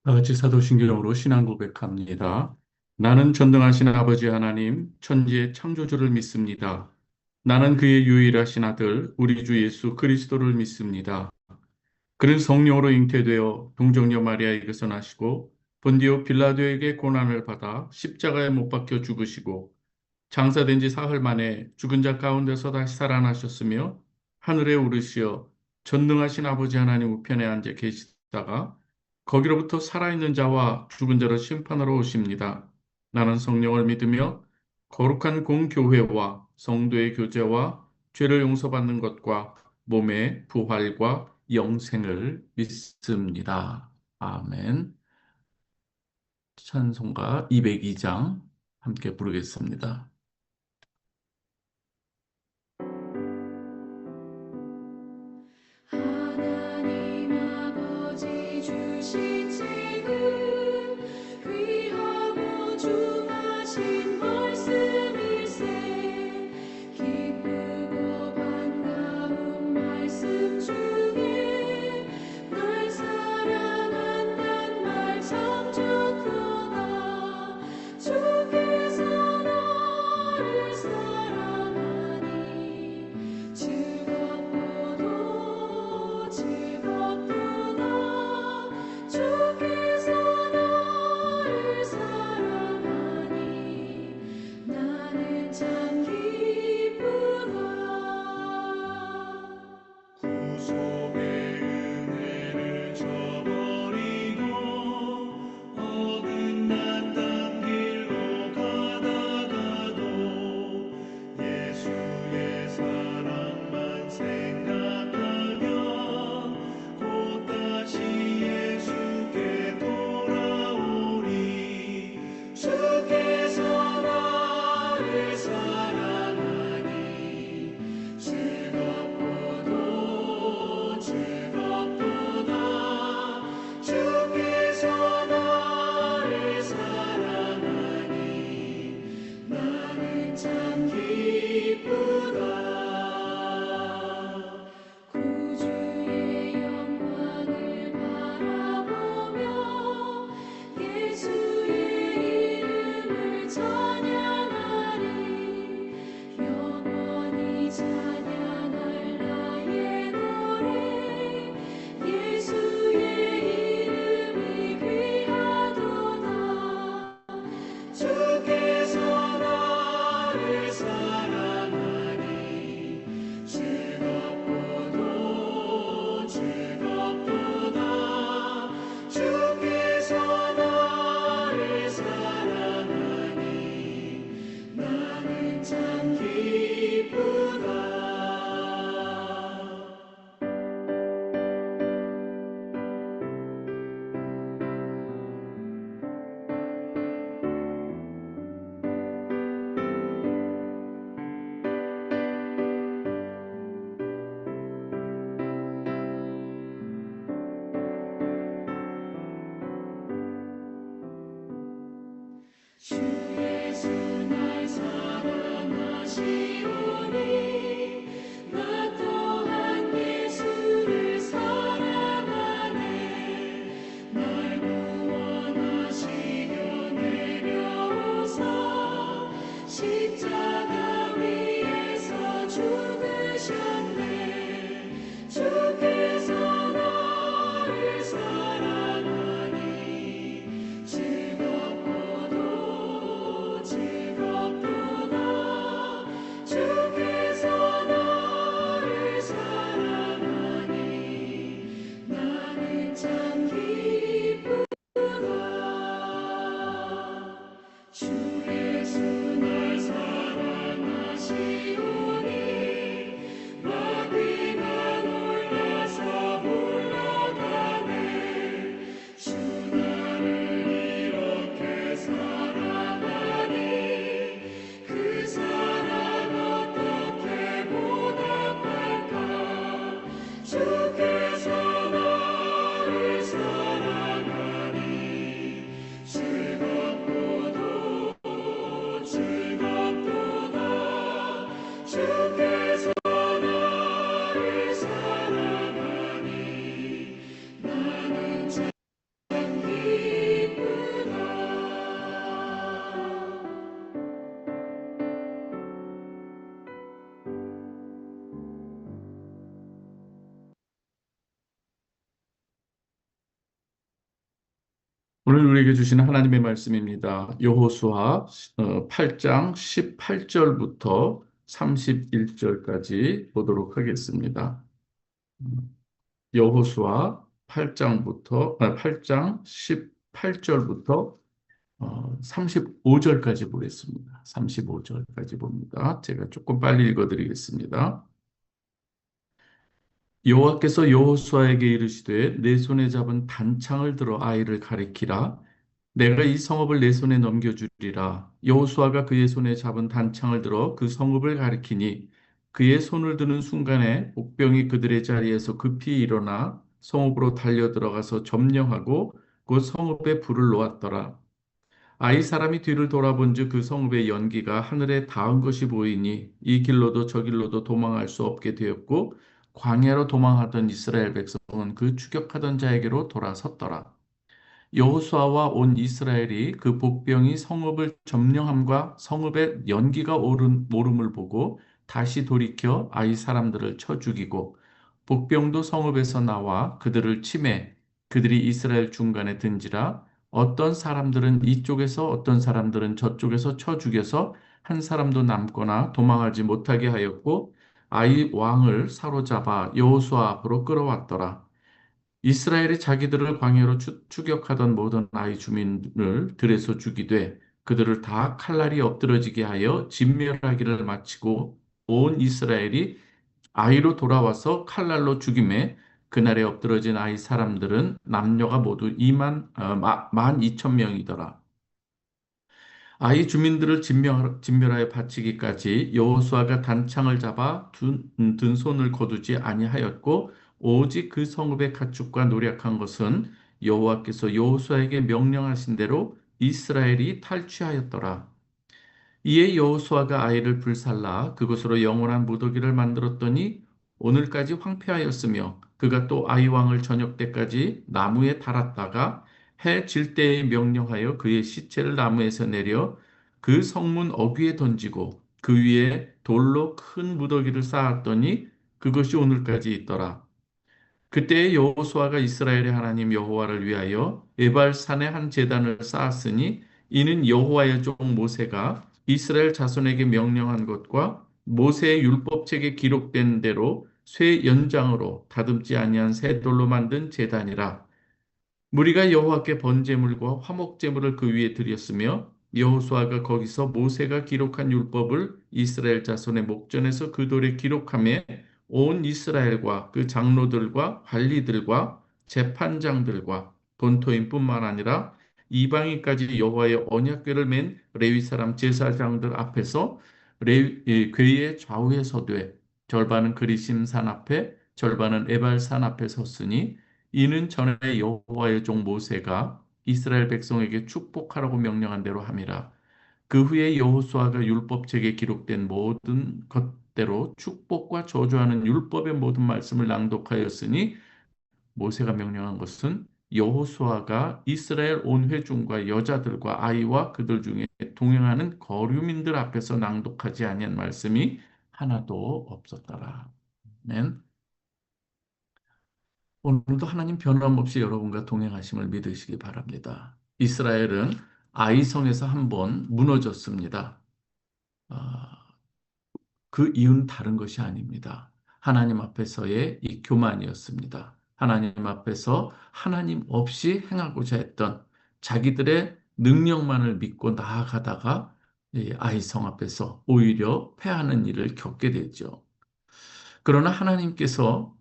다 같이 사도신경으로 신앙 고백합니다. 나는 전능하신 아버지 하나님, 천지의 창조주를 믿습니다. 나는 그의 유일하신 아들, 우리 주 예수 그리스도를 믿습니다. 그는 성령으로 잉태되어 동정녀 마리아에게서 나시고 본디오 빌라도에게 고난을 받아 십자가에 못 박혀 죽으시고 장사된 지 사흘 만에 죽은 자 가운데서 다시 살아나셨으며 하늘에 오르시어 전능하신 아버지 하나님 우편에 앉아 계시다가 거기로부터 살아있는 자와 죽은 자를 심판하러 오십니다. 나는 성령을 믿으며 거룩한 공교회와 성도의 교제와 죄를 용서받는 것과 몸의 부활과 영생을 믿습니다. 아멘. 찬송가 202장 함께 부르겠습니다. 하나님 아버지 주신 책은 귀하고 중하신 말씀일세. 기쁘고 반가운 말씀 중에 날 사랑한단 말 참 좋도다. 주께서 오늘 우리에게 주시는 하나님의 말씀입니다. 여호수아 8장 18절부터 31절까지 보도록 하겠습니다. 여호수아 8장 18절부터 35절까지 보겠습니다. 35절까지 봅니다. 제가 조금 빨리 읽어드리겠습니다. 여호와께서 여호수아에게 이르시되 내 손에 잡은 단창을 들어 아이를 가리키라. 내가 이 성읍을 내 손에 넘겨주리라. 여호수아가 그의 손에 잡은 단창을 들어 그 성읍을 가리키니 그의 손을 드는 순간에 복병이 그들의 자리에서 급히 일어나 성읍으로 달려 들어가서 점령하고 그 성읍에 불을 놓았더라. 아이 사람이 뒤를 돌아본즉 그 성읍의 연기가 하늘에 닿은 것이 보이니 이 길로도 저 길로도 도망할 수 없게 되었고 광야로 도망하던 이스라엘 백성은 그 추격하던 자에게로 돌아섰더라. 여호수아와 온 이스라엘이 그 복병이 성읍을 점령함과 성읍에 연기가 오름을 보고 다시 돌이켜 아이 사람들을 쳐 죽이고 복병도 성읍에서 나와 그들을 치매 그들이 이스라엘 중간에 든지라 어떤 사람들은 이쪽에서 어떤 사람들은 저쪽에서 쳐 죽여서 한 사람도 남거나 도망하지 못하게 하였고 아이 왕을 사로잡아 여호수아 앞으로 끌어왔더라. 이스라엘이 자기들을 광야로 추격하던 모든 아이 주민을 들에서 죽이되 그들을 다 칼날이 엎드러지게 하여 진멸하기를 마치고 온 이스라엘이 아이로 돌아와서 칼날로 죽임에 그날에 엎드러진 아이 사람들은 남녀가 모두 12,000명이더라. 아이 주민들을 진멸하여 바치기까지 여호수아가 단창을 잡아 든 손을 거두지 아니하였고 오직 그 성읍의 가축과 노력한 것은 여호와께서 여호수아에게 명령하신 대로 이스라엘이 탈취하였더라. 이에 여호수아가 아이를 불살라 그것으로 영원한 무더기를 만들었더니 오늘까지 황폐하였으며 그가 또 아이 왕을 저녁 때까지 나무에 달았다가 해 질 때에 명령하여 그의 시체를 나무에서 내려 그 성문 어귀에 던지고 그 위에 돌로 큰 무더기를 쌓았더니 그것이 오늘까지 있더라. 그때 여호수아가 이스라엘의 하나님 여호와를 위하여 에발산에 한 제단을 쌓았으니 이는 여호와의 종 모세가 이스라엘 자손에게 명령한 것과 모세의 율법책에 기록된 대로 쇠 연장으로 다듬지 아니한 새 돌로 만든 제단이라. 무리가 여호와께 번제물과 화목제물을 그 위에 드렸으며 여호수아가 거기서 모세가 기록한 율법을 이스라엘 자손의 목전에서 그 돌에 기록하며 온 이스라엘과 그 장로들과 관리들과 재판장들과 본토인뿐만 아니라 이방인까지 여호와의 언약궤를 맨 레위 사람 제사장들 앞에서 궤의 좌우에 서되 절반은 그리심산 앞에 절반은 에발산 앞에 섰으니 이는 전에 여호와의 종 모세가 이스라엘 백성에게 축복하라고 명령한 대로 함이라. 그 후에 여호수아가 율법책에 기록된 모든 것대로 축복과 저주하는 율법의 모든 말씀을 낭독하였으니 모세가 명령한 것은 여호수아가 이스라엘 온 회중과 여자들과 아이와 그들 중에 동행하는 거류민들 앞에서 낭독하지 아니한 말씀이 하나도 없었더라. 아멘. 오늘도 하나님 변함없이 여러분과 동행하심을 믿으시기 바랍니다. 이스라엘은 아이성에서 한번 무너졌습니다. 아, 그 이유는 다른 것이 아닙니다. 하나님 앞에서의 이 교만이었습니다. 하나님 앞에서 하나님 없이 행하고자 했던 자기들의 능력만을 믿고 나아가다가 이 아이성 앞에서 오히려 패하는 일을 겪게 되죠. 그러나 하나님께서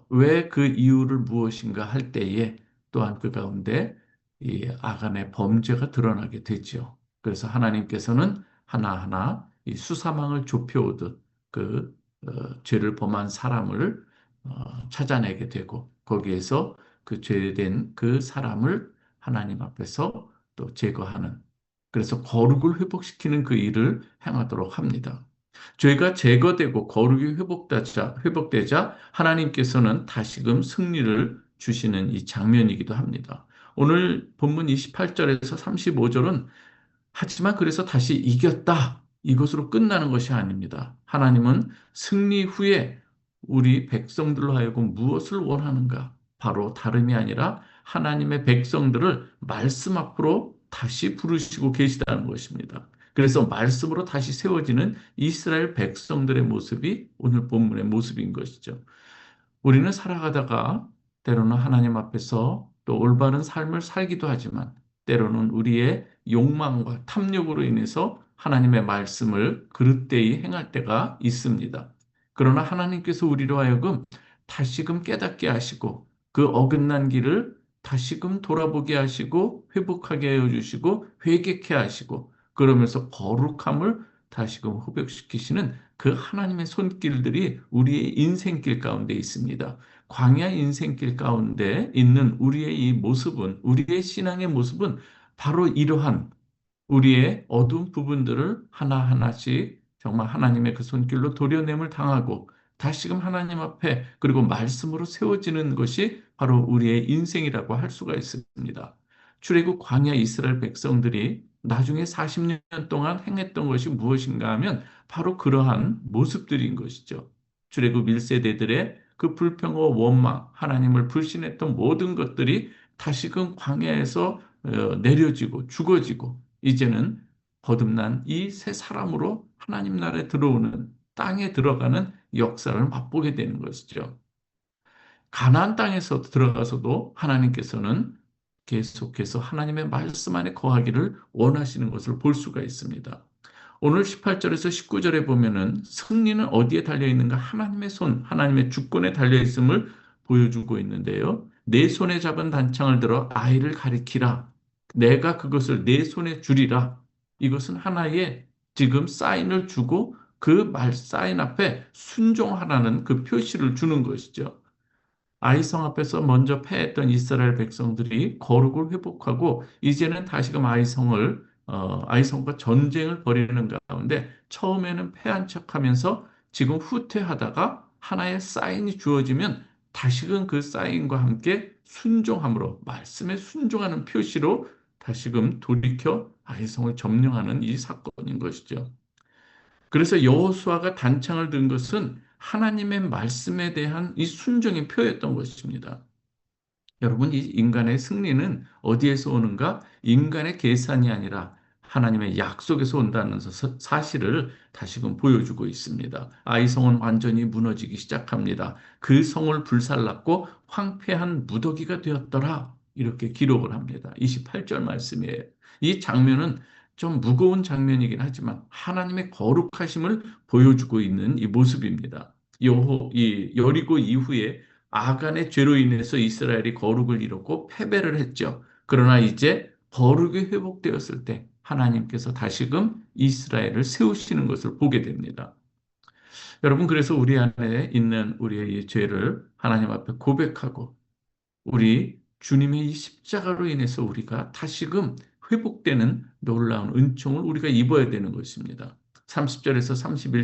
왜 그 이유를 무엇인가 할 때에 또한 그 가운데 이 아간의 범죄가 드러나게 되죠. 그래서 하나님께서는 하나하나 이 수사망을 좁혀오듯 그 죄를 범한 사람을 찾아내게 되고 거기에서 그 죄된 그 사람을 하나님 앞에서 또 제거하는 그래서 거룩을 회복시키는 그 일을 행하도록 합니다. 죄가 제거되고 거룩이 회복되자 하나님께서는 다시금 승리를 주시는 이 장면이기도 합니다. 오늘 본문 28절에서 35절은 하지만 그래서 다시 이겼다. 이것으로 끝나는 것이 아닙니다. 하나님은 승리 후에 우리 백성들로 하여금 무엇을 원하는가? 바로 다름이 아니라 하나님의 백성들을 말씀 앞으로 다시 부르시고 계시다는 것입니다. 그래서 말씀으로 다시 세워지는 이스라엘 백성들의 모습이 오늘 본문의 모습인 것이죠. 우리는 살아가다가 때로는 하나님 앞에서 또 올바른 삶을 살기도 하지만 때로는 우리의 욕망과 탐욕으로 인해서 하나님의 말씀을 그릇되이 행할 때가 있습니다. 그러나 하나님께서 우리로 하여금 다시금 깨닫게 하시고 그 어긋난 길을 다시금 돌아보게 하시고 회복하게 하여 주시고 회개케 하시고 그러면서 거룩함을 다시금 회복시키시는 그 하나님의 손길들이 우리의 인생길 가운데 있습니다. 광야 인생길 가운데 있는 우리의 이 모습은, 우리의 신앙의 모습은 바로 이러한 우리의 어두운 부분들을 하나하나씩 정말 하나님의 그 손길로 도려냄을 당하고 다시금 하나님 앞에 그리고 말씀으로 세워지는 것이 바로 우리의 인생이라고 할 수가 있습니다. 출애굽 광야 이스라엘 백성들이 나중에 40년 동안 행했던 것이 무엇인가 하면 바로 그러한 모습들인 것이죠. 출애굽 1세대들의 그 불평과 원망, 하나님을 불신했던 모든 것들이 다시금 광야에서 내려지고 죽어지고 이제는 거듭난 이 새 사람으로 하나님 나라에 들어오는 땅에 들어가는 역사를 맛보게 되는 것이죠. 가나안 땅에서 들어가서도 하나님께서는 계속해서 하나님의 말씀 안에 거하기를 원하시는 것을 볼 수가 있습니다. 오늘 18절에서 19절에 보면은 승리는 어디에 달려 있는가? 하나님의 손, 하나님의 주권에 달려 있음을 보여주고 있는데요. 내 손에 잡은 단창을 들어 아이를 가리키라. 내가 그것을 내 손에 주리라. 이것은 하나의 지금 사인을 주고 그 말 사인 앞에 순종하라는 그 표시를 주는 것이죠. 아이성 앞에서 먼저 패했던 이스라엘 백성들이 거룩을 회복하고 이제는 다시금 아이성과 전쟁을 벌이는 가운데 처음에는 패한 척하면서 지금 후퇴하다가 하나의 사인이 주어지면 다시금 그 사인과 함께 순종함으로 말씀에 순종하는 표시로 다시금 돌이켜 아이성을 점령하는 이 사건인 것이죠. 그래서 여호수아가 단창을 든 것은 하나님의 말씀에 대한 이 순종의 표였던 것입니다. 여러분, 이 인간의 승리는 어디에서 오는가? 인간의 계산이 아니라 하나님의 약속에서 온다는 사실을 다시금 보여주고 있습니다. 아이성은 완전히 무너지기 시작합니다. 그 성을 불살랐고 황폐한 무더기가 되었더라. 이렇게 기록을 합니다. 28절 말씀이에요. 이 장면은 좀 무거운 장면이긴 하지만 하나님의 거룩하심을 보여주고 있는 이 모습입니다. 이 여리고 이후에 아간의 죄로 인해서 이스라엘이 거룩을 잃었고 패배를 했죠. 그러나 이제 거룩이 회복되었을 때 하나님께서 다시금 이스라엘을 세우시는 것을 보게 됩니다. 여러분, 그래서 우리 안에 있는 우리의 이 죄를 하나님 앞에 고백하고 우리 주님의 이 십자가로 인해서 우리가 다시금 회복되는 놀라운 은총을 우리가 입어야 되는 것입니다. 30절에서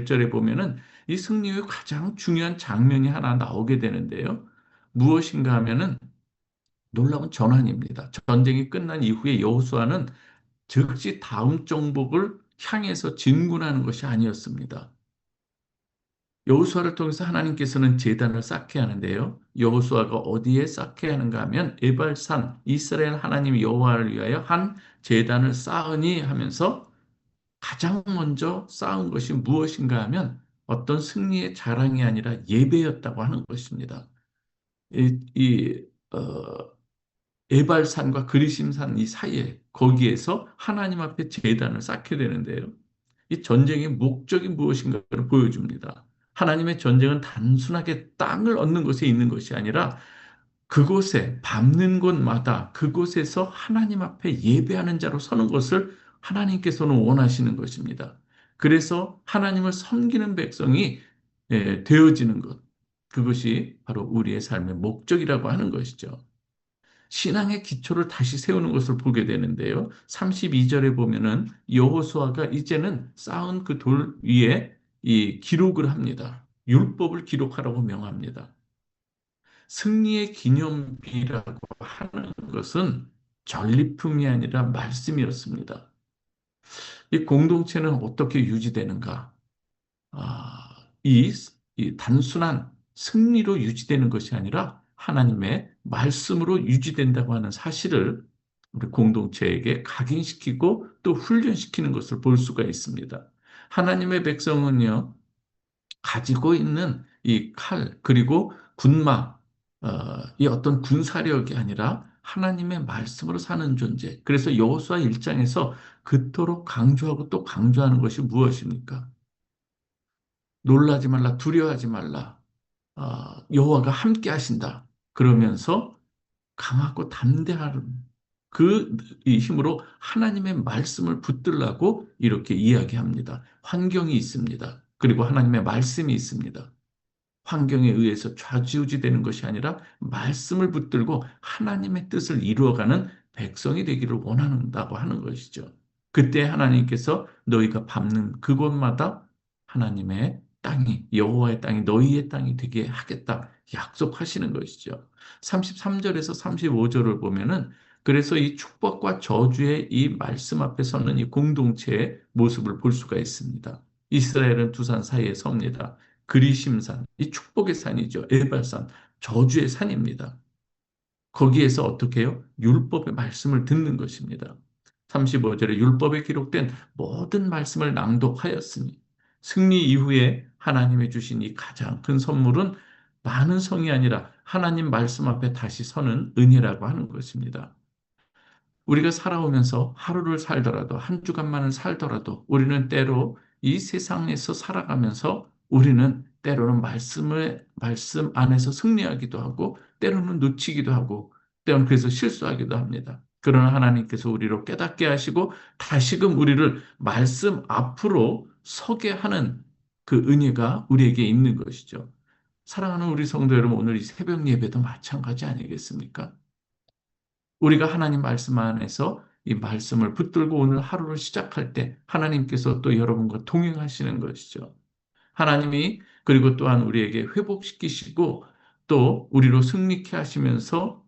31절에 보면은 이 승리의 가장 중요한 장면이 하나 나오게 되는데요. 무엇인가 하면은 놀라운 전환입니다. 전쟁이 끝난 이후에 여호수아는 즉시 다음 정복을 향해서 진군하는 것이 아니었습니다. 여호수아를 통해서 하나님께서는 제단을 쌓게 하는데요. 여호수아가 어디에 쌓게 하는가 하면 에발산 이스라엘 하나님 여호와를 위하여 한 제단을 쌓으니 하면서 가장 먼저 쌓은 것이 무엇인가 하면 어떤 승리의 자랑이 아니라 예배였다고 하는 것입니다. 이, 이 에발산과 그리심산 이 사이에 거기에서 하나님 앞에 제단을 쌓게 되는데요. 이 전쟁의 목적이 무엇인가를 보여줍니다. 하나님의 전쟁은 단순하게 땅을 얻는 것에 있는 것이 아니라 그곳에 밟는 곳마다 그곳에서 하나님 앞에 예배하는 자로 서는 것을 하나님께서는 원하시는 것입니다. 그래서 하나님을 섬기는 백성이 되어지는 것, 그것이 바로 우리의 삶의 목적이라고 하는 것이죠. 신앙의 기초를 다시 세우는 것을 보게 되는데요. 32절에 보면은 여호수아가 이제는 쌓은 그 돌 위에 이 기록을 합니다. 율법을 기록하라고 명합니다. 승리의 기념비라고 하는 것은 전리품이 아니라 말씀이었습니다. 이 공동체는 어떻게 유지되는가? 아, 이 단순한 승리로 유지되는 것이 아니라 하나님의 말씀으로 유지된다고 하는 사실을 우리 공동체에게 각인시키고 또 훈련시키는 것을 볼 수가 있습니다. 하나님의 백성은요, 가지고 있는 이 칼, 그리고 군마, 이 어떤 군사력이 아니라 하나님의 말씀으로 사는 존재. 그래서 여호수아 1장에서 그토록 강조하고 또 강조하는 것이 무엇입니까? 놀라지 말라, 두려워하지 말라. 여호와가 함께 하신다. 그러면서 강하고 담대한 이 힘으로 하나님의 말씀을 붙들라고 이렇게 이야기합니다. 환경이 있습니다. 그리고 하나님의 말씀이 있습니다. 환경에 의해서 좌지우지되는 것이 아니라 말씀을 붙들고 하나님의 뜻을 이루어가는 백성이 되기를 원한다고 하는 것이죠. 그때 하나님께서 너희가 밟는 그곳마다 하나님의 땅이, 여호와의 땅이 너희의 땅이 되게 하겠다 약속하시는 것이죠. 33절에서 35절을 보면은 그래서 이 축복과 저주의 이 말씀 앞에 서는 이 공동체의 모습을 볼 수가 있습니다. 이스라엘은 두 산 사이에 섭니다. 그리심산, 이 축복의 산이죠. 에발산, 저주의 산입니다. 거기에서 어떻게 해요? 율법의 말씀을 듣는 것입니다. 35절에 율법에 기록된 모든 말씀을 낭독하였으니 승리 이후에 하나님이 주신 이 가장 큰 선물은 많은 성이 아니라 하나님 말씀 앞에 다시 서는 은혜라고 하는 것입니다. 우리가 살아오면서 하루를 살더라도 한 주간만을 살더라도 우리는 때로 이 세상에서 살아가면서 우리는 때로는 말씀 안에서 승리하기도 하고 때로는 놓치기도 하고 때로는 그래서 실수하기도 합니다. 그러나 하나님께서 우리로 깨닫게 하시고 다시금 우리를 말씀 앞으로 서게 하는 그 은혜가 우리에게 있는 것이죠. 사랑하는 우리 성도 여러분, 오늘 이 새벽 예배도 마찬가지 아니겠습니까? 우리가 하나님 말씀 안에서 이 말씀을 붙들고 오늘 하루를 시작할 때 하나님께서 또 여러분과 동행하시는 것이죠. 하나님이 그리고 또한 우리에게 회복시키시고 또 우리로 승리케 하시면서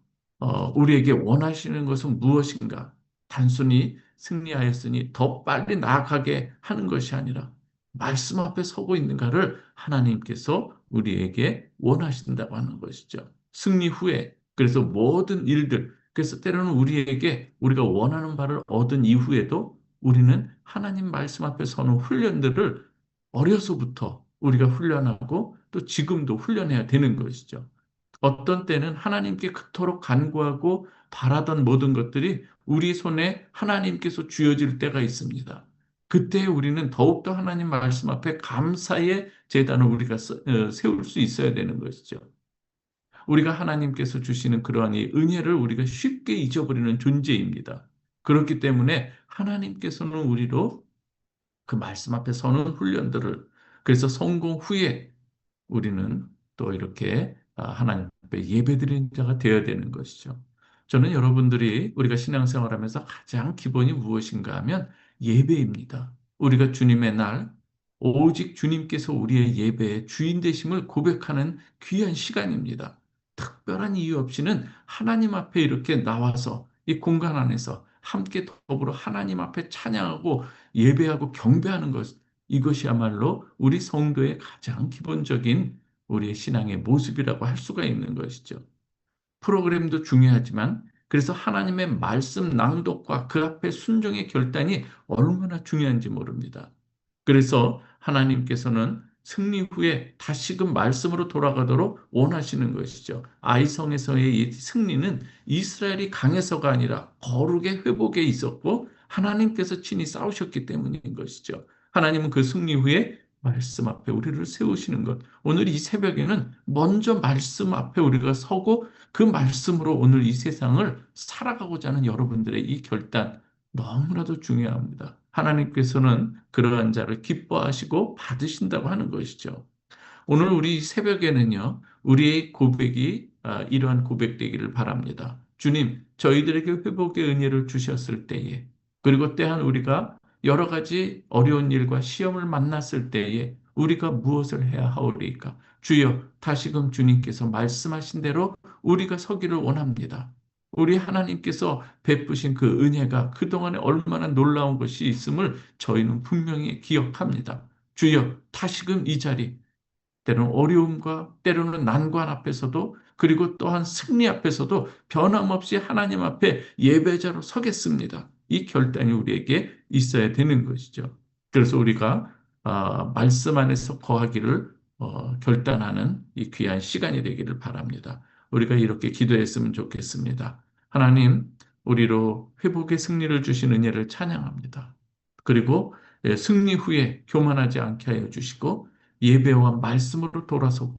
우리에게 원하시는 것은 무엇인가? 단순히 승리하였으니 더 빨리 나아가게 하는 것이 아니라 말씀 앞에 서고 있는가를 하나님께서 우리에게 원하신다고 하는 것이죠. 승리 후에 그래서 모든 일들 그래서 때로는 우리에게 우리가 원하는 바를 얻은 이후에도 우리는 하나님 말씀 앞에 서는 훈련들을 어려서부터 우리가 훈련하고 또 지금도 훈련해야 되는 것이죠. 어떤 때는 하나님께 그토록 간구하고 바라던 모든 것들이 우리 손에 하나님께서 쥐어질 때가 있습니다. 그때 우리는 더욱더 하나님 말씀 앞에 감사의 제단을 우리가 세울 수 있어야 되는 것이죠. 우리가 하나님께서 주시는 그러한 이 은혜를 우리가 쉽게 잊어버리는 존재입니다. 그렇기 때문에 하나님께서는 우리로 그 말씀 앞에 서는 훈련들을 그래서 성공 후에 우리는 또 이렇게 하나님 앞에 예배드리는 자가 되어야 되는 것이죠. 저는 여러분들이 우리가 신앙생활하면서 가장 기본이 무엇인가 하면 예배입니다. 우리가 주님의 날, 오직 주님께서 우리의 예배의 주인 되심을 고백하는 귀한 시간입니다. 특별한 이유 없이는 하나님 앞에 이렇게 나와서 이 공간 안에서 함께 더불어 하나님 앞에 찬양하고 예배하고 경배하는 것, 이것이야말로 우리 성도의 가장 기본적인 우리의 신앙의 모습이라고 할 수가 있는 것이죠. 프로그램도 중요하지만 그래서 하나님의 말씀 낭독과 그 앞에 순종의 결단이 얼마나 중요한지 모릅니다. 그래서 하나님께서는 승리 후에 다시금 말씀으로 돌아가도록 원하시는 것이죠. 아이성에서의 이 승리는 이스라엘이 강해서가 아니라 거룩의 회복에 있었고 하나님께서 친히 싸우셨기 때문인 것이죠. 하나님은 그 승리 후에 말씀 앞에 우리를 세우시는 것. 오늘 이 새벽에는 먼저 말씀 앞에 우리가 서고 그 말씀으로 오늘 이 세상을 살아가고자 하는 여러분들의 이 결단 너무나도 중요합니다. 하나님께서는 그러한 자를 기뻐하시고 받으신다고 하는 것이죠. 오늘 우리 새벽에는요, 우리의 고백이 이러한 고백되기를 바랍니다. 주님, 저희들에게 회복의 은혜를 주셨을 때에, 그리고 때한 우리가 여러 가지 어려운 일과 시험을 만났을 때에 우리가 무엇을 해야 하오리까? 주여, 다시금 주님께서 말씀하신 대로 우리가 서기를 원합니다. 우리 하나님께서 베푸신 그 은혜가 그동안에 얼마나 놀라운 것이 있음을 저희는 분명히 기억합니다. 주여, 다시금 이 자리, 때로는 어려움과 때로는 난관 앞에서도 그리고 또한 승리 앞에서도 변함없이 하나님 앞에 예배자로 서겠습니다. 이 결단이 우리에게 있어야 되는 것이죠. 그래서 우리가 말씀 안에서 거하기를 결단하는 이 귀한 시간이 되기를 바랍니다. 우리가 이렇게 기도했으면 좋겠습니다. 하나님, 우리로 회복의 승리를 주신 은혜를 찬양합니다. 그리고 승리 후에 교만하지 않게 하여 주시고 예배와 말씀으로 돌아서고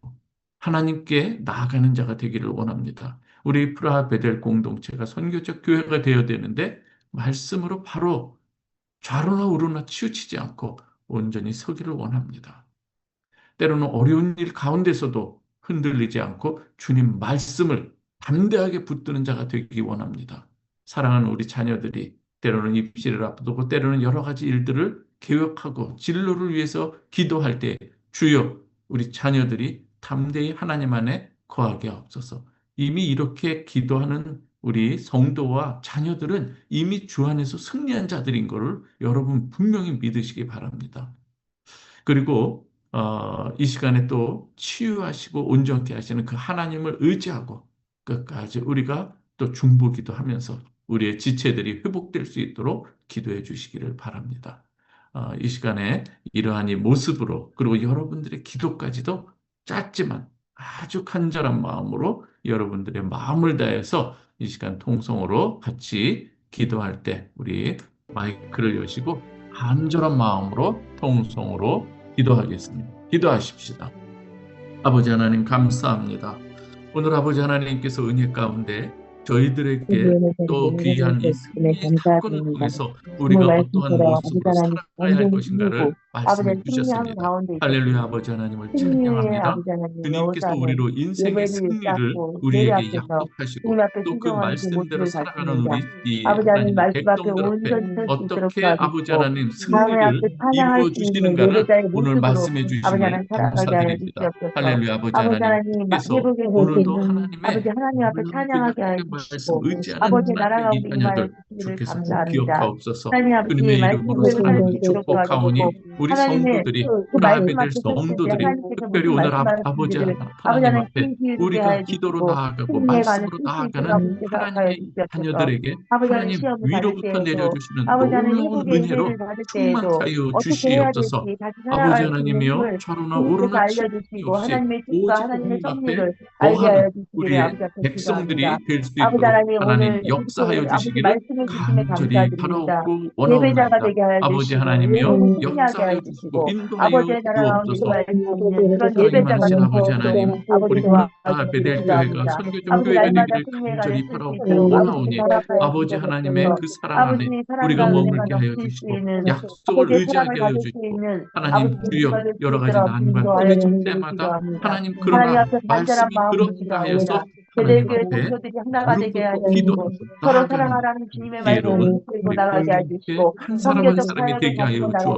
하나님께 나아가는 자가 되기를 원합니다. 우리 프라하 베델 공동체가 선교적 교회가 되어야 되는데 말씀으로 바로 좌로나 우로나 치우치지 않고 온전히 서기를 원합니다. 때로는 어려운 일 가운데서도 흔들리지 않고 주님 말씀을 담대하게 붙드는 자가 되기 원합니다. 사랑하는 우리 자녀들이 때로는 입시를 앞두고 때로는 여러 가지 일들을 계획하고 진로를 위해서 기도할 때 주여 우리 자녀들이 담대히 하나님 안에 거하게 하옵소서. 이미 이렇게 기도하는 우리 성도와 자녀들은 이미 주 안에서 승리한 자들인 것을 여러분 분명히 믿으시기 바랍니다. 그리고 이 시간에 또 치유하시고 온전케 하시는 그 하나님을 의지하고 끝까지 우리가 또 중보기도 하면서 우리의 지체들이 회복될 수 있도록 기도해 주시기를 바랍니다. 이 시간에 이러한 이 모습으로 그리고 여러분들의 기도까지도 짧지만 아주 간절한 마음으로 여러분들의 마음을 다해서 이 시간 통성으로 같이 기도할 때 우리 마이크를 여시고 간절한 마음으로 통성으로 기도하겠습니다. 기도하십시다. 아버지 하나님 감사합니다. 오늘 아버지 하나님께서 은혜 가운데 저희들에게 또 귀한 이 승리의 사건을 통해서 우리가 어떠한 모습으로 살아가야 할 것인가를 말씀해 주셨습니다. 할렐루야 아버지 하나님을 찬양합니다. 주님께서 우리로 인생의 승리를 우리에게 약속하시고 또 그 말씀대로 살아가는 우리 이 하나님의 백성들 앞에 어떻게 아버지 하나님 승리를 이루어 주시는가를 오늘 말씀해 주시니 감사드립니다. 할렐루야 아버지 하나님께서 오늘도 하나님의 놀랍게 말씀 의지하는 하나님의 이 자녀들 주께서 꼭 기억하옵소서. 주님의 이름으로 사랑을 축복하오니 우리 성도들이 프라하베델 성도들이 특별히 오늘 아버지 하나님 앞에 우리가 기도로 나아가고 말씀으로 나아가는 하나님의 자녀들에게 하나님 위로부터 내려주시는 놀라운 은혜로 충만하여 주시옵소서. 아버지 하나님이여 좌로나 우로나 치우치 없이 오직 하나님 앞에 거하는 우리의 백성들이 될 수 있도록 하나님 역사하여 주시기를 간절히 바라옵고 원하옵나이다. 아버지 하나님이여 역사하여 주시고 인도하여 주옵소서. 사랑하신 아버지 하나님 우리 프라하베델 교회가 선교적 교회가 되기를 간절히 바라옵고 원하오니 아버지 하나님의 그 사랑 안에 우리가 머물게 하여 주시고 약속을 의지하게 하여 주시고 하나님 주여 여러 가지 난관 부딪힐 때마다 하나님 그러나 말씀이 그렇다 하여서 하나님 앞에 무릎 꿇고 기도하고 나아가는 지혜로운 우리 공동체 한 사람 한 사람이 되게 하여 주옵소서.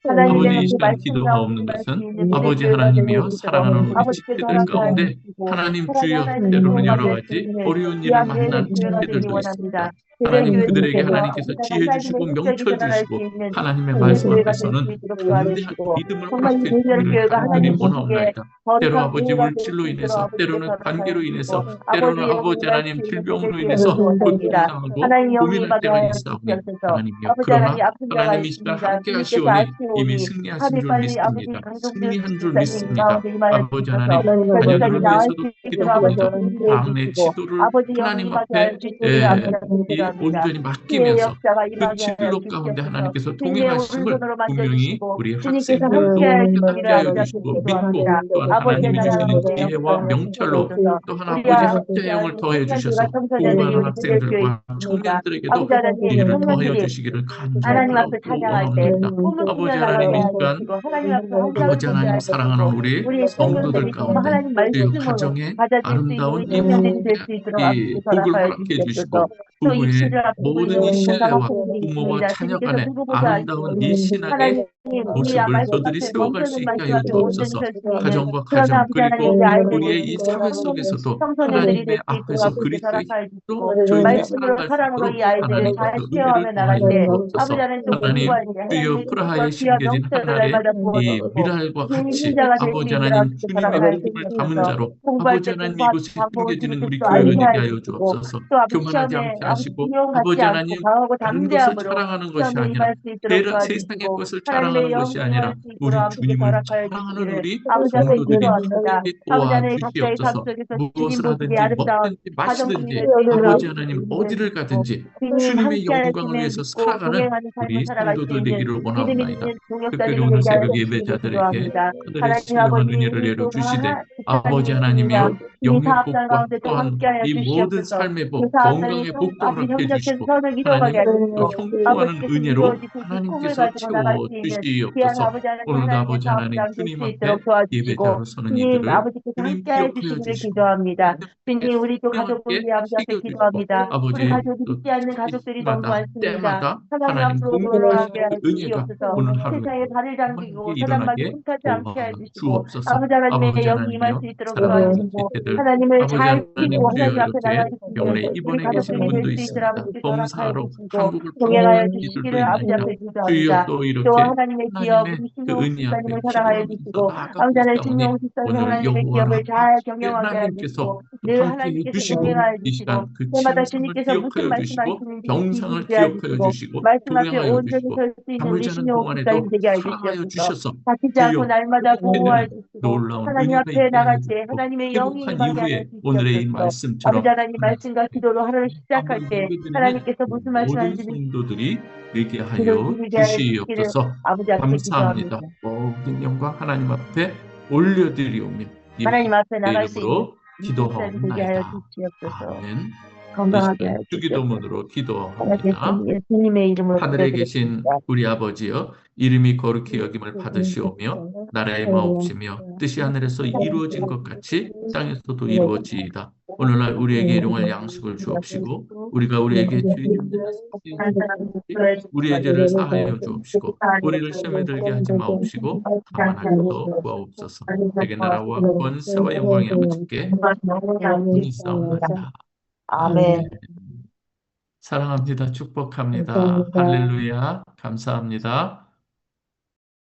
아버지 이 시간 기도하옵는 것은 아버지 하나님이여 사랑하는 우리 지체들 가운데 하나님 주여 때로는 여러 가지 어려운 일을 만난 지체들도 있습니다. 하나님 그들에게 하나님께서 지혜 주시고 명철 주시고 하나님의 말씀 앞에서는 담대한 믿음을 허락해 주기를 간절히 원하옵나이다. 때로 아버지 물질로 인해서 때로는 관계로 인해서 때로는 아버지 하나님 질병으로 인해서 고통당하고 고민할 때가 있사오니 하나님이여 그러나 하나님 이 시간 함께 하시오니 이미 승리하신 줄 믿습니다. 승리한 줄 믿습니다. 아버지 하나님 자녀들을 위해서도 기도합니다. 장래 지도를 하나님 앞에 이 온전히 맡기면서 그 진로 가운데 하나님께서 동행하심을 분명히 우리 학생들도 함께 하여 주시고 믿고 또한 하나님이 주시는 지혜와 명철로 또한 아버지 학자형을 더해 주셔서 공부하는 학생들과 청년들에게도 지혜를 더하여 주시기를 간절히 바라고 원합니다. 아버지 하나님 이 시간 아버지 하나님 사랑하는 우리 성도들 가운데 그 가정에 아름다운 이 복을 허락해 주시고 부부의 진실을 앞에 모든 이 우리는 신뢰와 공감하고 부모와 있습니다. 자녀 주님께서 간의 두고 보지 아름다운 이 않으시고 신앙의 하나님 우리 모습을 말씀 저들이 앞에 세워갈 수 멈춰는 있게 말씀 하여 앞에 온전히 주옵소서. 설 수 있는 가정과 그런 가정 아버지 그리고 하나님의 아이들이 우리의 이 되시고 사회 속에서도 청소년들이 될 하나님의 수 있도록 앞에서 아버지 그리스도의 허락하여 힘으로 주시고 저희들이 말씀으로 살아갈 수 사랑으로 있도록 이 아이들을 잘 하나님께서 은혜를 케어하며 나갈 더하여 때 아버지 주옵소서. 하나님 또 하나님 공부할 때 주여 하나님의 뜻과 프라하에 귀한 심겨진 영들을 하나의 날마다 이 부어주시고 미랄과 같이 인자가 될 수 아버지 있도록 하나님 아버지 주님의 허락하여 복음을 담은 주시옵소서. 자로 공부할 아버지 때 또 하나님 이곳에 방법을 숨겨지는 주는 우리 뜻도 교회가 알게 되게 하여 하여 주시고 주옵소서. 또 아버지 교만하지 않게 시험에 아버지 하시고 두려움 갖지 아버지 않고 하나님 강하고 다른 것을 담대함으로 자랑하는 것이 시험에 아니라 임할 수 있도록 세상의 도와주시고 것을 하나님의 자랑하는 것이 영광할 아니라 수 있도록 우리 아버지께서 주님을 허락하여 자랑하는 주시기를 우리 아버지 앞에 성도들이 기도합니다. 함께 아버지 하나님 각자의 삶 도와주시옵소서. 속에서 주님 무엇을 보시기에 하든지 아름다운 먹든지 가정 마시든지 주님을 수 있도록 아버지 아버지 하나님 주님을 어디를 믿고 가든지 주님 주님의 함께 영광을 하심을 위해서 믿고 살아가는 동행하는 삶을 우리 살아갈 수 성도들 있는 되기를 믿음 원하옵나이다. 있는 특별히 동역자들이 오늘 되게 하여 새벽 주시기를 예배자들에게 기도합니다. 하늘의 하나님 신령한 아버지 은혜를 우리 또 내려주시되 하나 아버지 집사님입니다. 하나님이여 이 영의 사업장 복과 가운데 또 또한 함께하여 이 모든 주시옵소서. 삶의 그 복, 사업장이 건강의 복도 아버지 허락해 형제께서 주시고 선을 이뤄가게 하나님 또 하시고 형통하는 아버지께서 은혜로 이루어지고 그 꿈을 하나님께서 가지고 나갈 채워 수 있는 귀한 주시옵소서. 아버지 하나님 오늘도 하나님의 아버지 하나님 사업장 될 주님 수 앞에 있도록 도와주시고 예배자로 서는 주님 이들을 아버지께서 주님 함께하여 기억하여 주시기를 주시고 기도합니다. 하나님께 주님 우리 또 가족을 생명하게 위해 아버지 앞에 새겨주시고 기도합니다. 우리 아버지 가족이 또 믿지 않는 가족들이 너무 시기마다 많습니다. 때마다 하나님 하나님 앞으로 공급하시는 돌아가게 해 그 은혜가 주시옵소서. 오늘 하루에 세상에 발을 충만하게 담그고 사단마귀 일어나게 틈타지 않게 해 주시고 도와주옵소서. 아버지 하나님의 아버지 영이 임할 수 하나님이여 있도록 사랑하는 도와주시고 지체들 하나님을 아버지 잘 하나님 키고 주여 하나님 앞에 이렇게 나갈 수 있는 병원에 우리 입원해 계신 가족들이 될 분도 수 있도록 있습니다. 아버지께서 허락하여 검사로 주시고 한국을 방문하는 동행하여 이들도 주시기를 아버지 있나이다. 앞에 주여 기도합니다. 또 또 이렇게 하나님의 기업 하나님의 우리 그 신용 은혜 앞에 집사님을 사랑하여 기도하면서 주시고 나아가고 아버지 하나님 있사오니 신용 집사님 오늘 하나님의 기업을 여호와라 잘 하나님께 경영하게 하나님께서 해주시고 또 늘 함께 하나님께서 해주시고 동행하여 이 주시고 시간 그 때마다 진상을 주님께서 무슨 기억하여 주시고 말씀하시는지 병상을 귀기게 기억하여 해주시고 주시고 말씀 앞에 동행하여 온전히 주시고 설 수 있는 잠을 우리 자는 신용 집사님 동안에도 되게 해 사랑하여 주시옵소서. 주셔서 다치지 않고 주여 날마다 보호하여 해드는 주시고 놀라운 하나님 은혜가 앞에 있게 나갈 하여 때 주시고 하나님의 영이 회복한 임하게 하여 이후에 오늘의 이 주시옵소서. 아버지 말씀처럼 하나님 하나님 말씀과 기도로 하루를 시작할 한번 때 예배드리는 하나님께서 그 무슨 모든 말씀하시는지 성도들이 되게 기도 하여 드리게 하여 주시기를 주시옵소서. 아버지 앞에 기도합니다. 감사합니다. 모든 영광 하나님 앞에 올려드리오며 하나님 앞에 예수의 나갈 수 있는 이름으로 인생살이 되게 하여 기도하옵나이다. 주시옵소서. 아멘. 이 건강하게 시간 하여 주시옵소서. 주기도문으로 기도합니다. 예수님의 이름으로 하늘에 계신 기도드렸습니다. 우리 아버지여, 이름이 거룩히 여김을 받으시오며 나라의 마옵시며 뜻이 하늘에서 이루어진 것 같이 땅에서도 이루어지이다. 오늘날 우리에게 일용할 양식을 주옵시고 우리가 우리에게 죄진 자를 사하여 우리의 죄를 사하여 주옵시고 우리를 시험에 들게 하지 마옵시고 다만 하셔서 구하옵소서. 내게 나라와 권세와 영광이 아버지께 영원히 싸움나이다. 아멘. 아멘. 사랑합니다. 축복합니다. 할렐루야. 감사합니다.